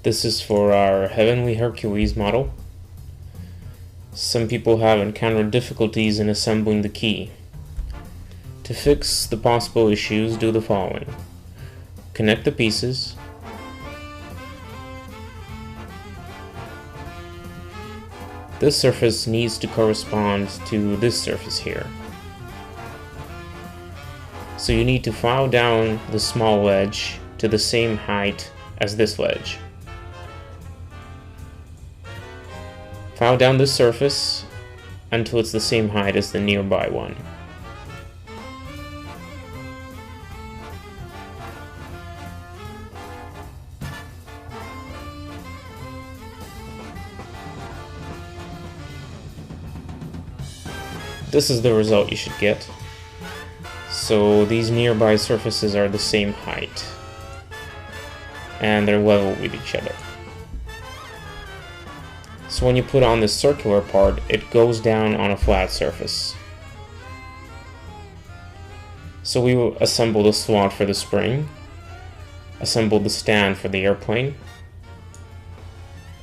This is for our Heavenly Hercules model. Some people have encountered difficulties in assembling the key. To fix the possible issues, do the following. Connect the pieces. This surface needs to correspond to this surface here. So you need to file down the small ledge to the same height as this ledge. File down this surface until it's the same height as the nearby one. This is the result you should get. So these nearby surfaces are the same height and they're level with each other. So when you put on this circular part, it goes down on a flat surface. So we will assemble the slot for the spring, assemble the stand for the airplane.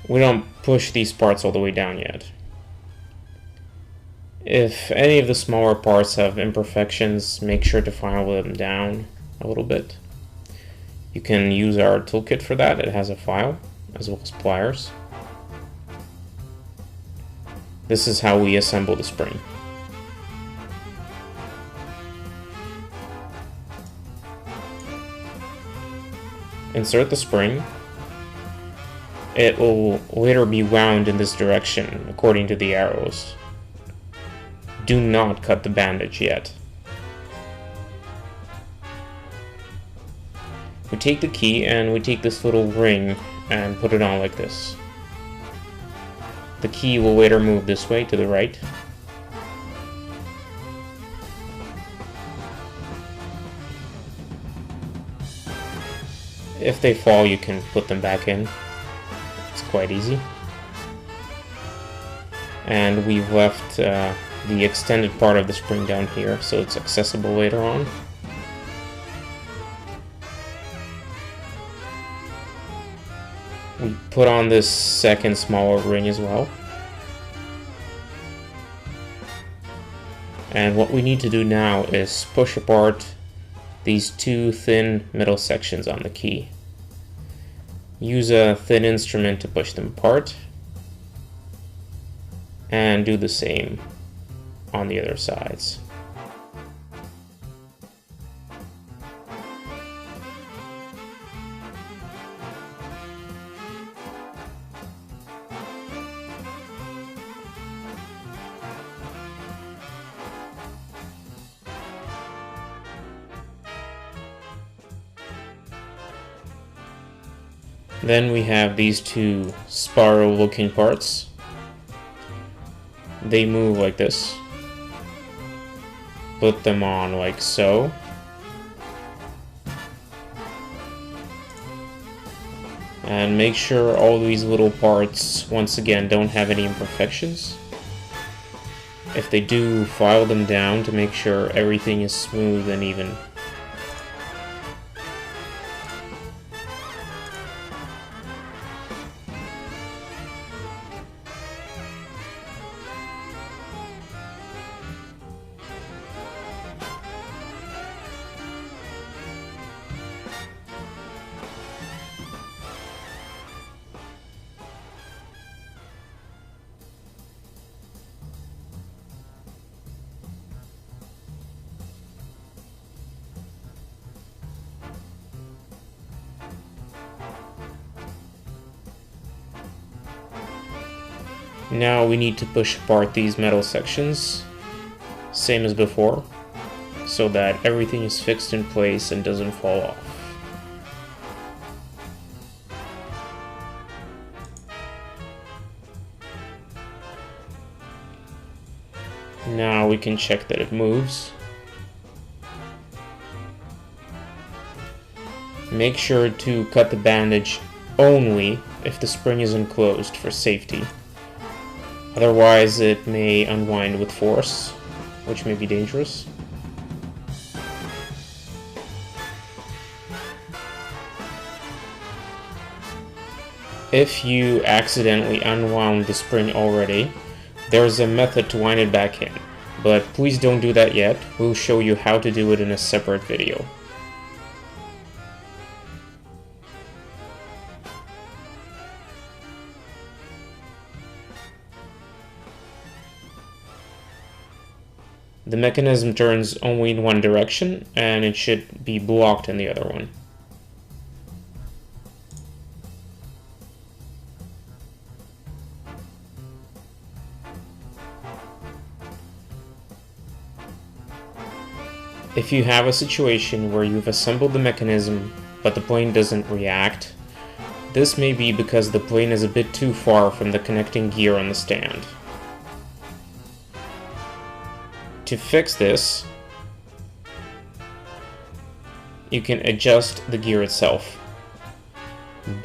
We don't push these parts all the way down yet. If any of the smaller parts have imperfections, make sure to file them down a little bit. You can use our toolkit for that. It has a file as well as pliers. This is how we assemble the spring. Insert the spring. It will later be wound in this direction according to the arrows. Do not cut the bandage yet. We take the key and we take this little ring and put it on like this. The key will later move this way to the right. If they fall, you can put them back in. It's quite easy. And we've left the extended part of the spring down here, so it's accessible later on. We put on this second smaller ring as well. And what we need to do now is push apart these two thin metal sections on the key. Use a thin instrument to push them apart. And do the same on the other sides. Then we have these two spiral looking parts. They move like this. Put them on like so. And make sure all these little parts, once again, don't have any imperfections. If they do, file them down to make sure everything is smooth and even. Now we need to push apart these metal sections, same as before, so that everything is fixed in place and doesn't fall off. Now we can check that it moves. Make sure to cut the bandage only if the spring is enclosed for safety. Otherwise, it may unwind with force, which may be dangerous. If you accidentally unwound the spring already, there's a method to wind it back in, but please don't do that yet. We'll show you how to do it in a separate video. The mechanism turns only in one direction, and it should be blocked in the other one. If you have a situation where you've assembled the mechanism, but the plane doesn't react, this may be because the plane is a bit too far from the connecting gear on the stand. To fix this, you can adjust the gear itself.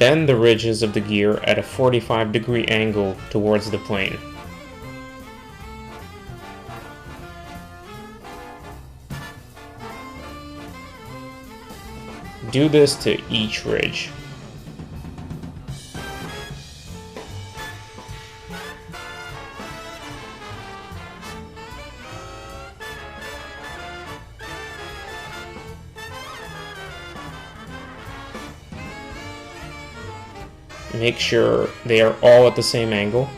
Bend the ridges of the gear at a 45-degree angle towards the plane. Do this to each ridge. Make sure they are all at the same angle.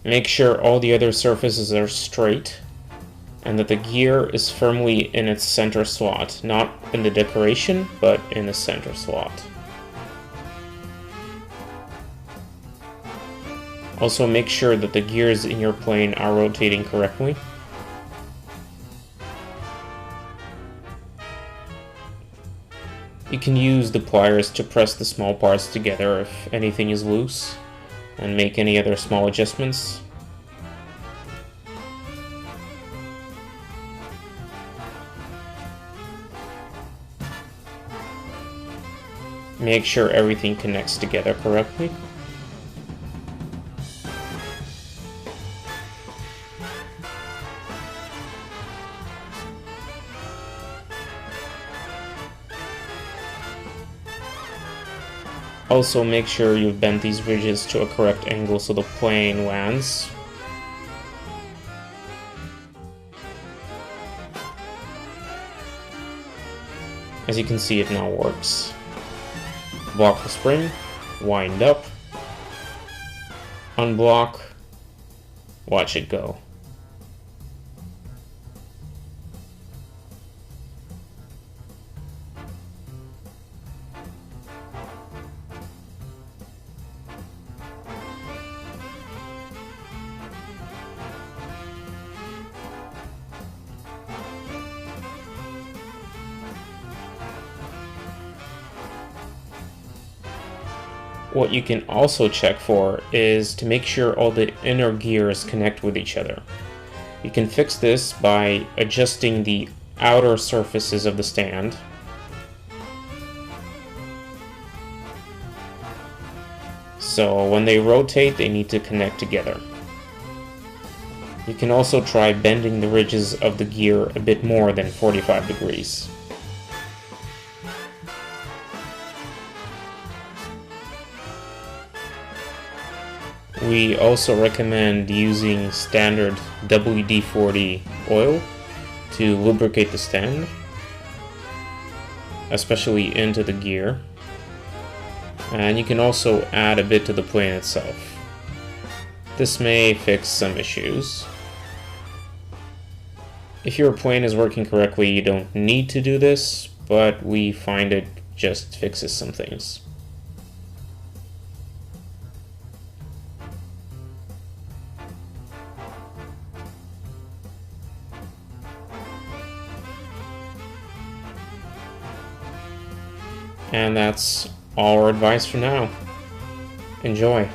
Make sure all the other surfaces are straight and that the gear is firmly in its center slot, not in the decoration, but in the center slot. Also make sure that the gears in your plane are rotating correctly. You can use the pliers to press the small parts together if anything is loose, and make any other small adjustments. Make sure everything connects together correctly. Also make sure you bend these ridges to a correct angle so the plane lands. As you can see, it now works. Block the spring, wind up, unblock, watch it go. What you can also check for is to make sure all the inner gears connect with each other. You can fix this by adjusting the outer surfaces of the stand. So when they rotate, they need to connect together. You can also try bending the ridges of the gear a bit more than 45 degrees. We also recommend using standard WD-40 oil to lubricate the stand, especially into the gear. And you can also add a bit to the plane itself. This may fix some issues. If your plane is working correctly, you don't need to do this, but we find it just fixes some things. And that's all our advice for now. Enjoy.